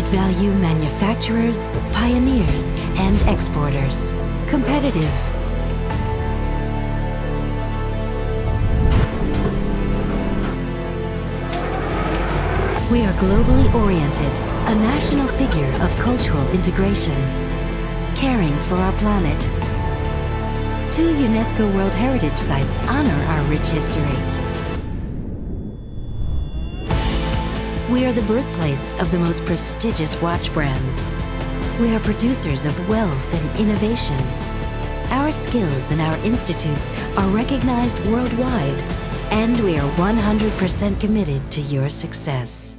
value manufacturers, pioneers, and exporters. Competitive. We are globally oriented, a national figure of cultural integration, caring for our planet. 2 UNESCO World Heritage Sites honor our rich history. We are the birthplace of the most prestigious watch brands. We are producers of wealth and innovation. Our skills and our institutes are recognized worldwide, and we are 100% committed to your success.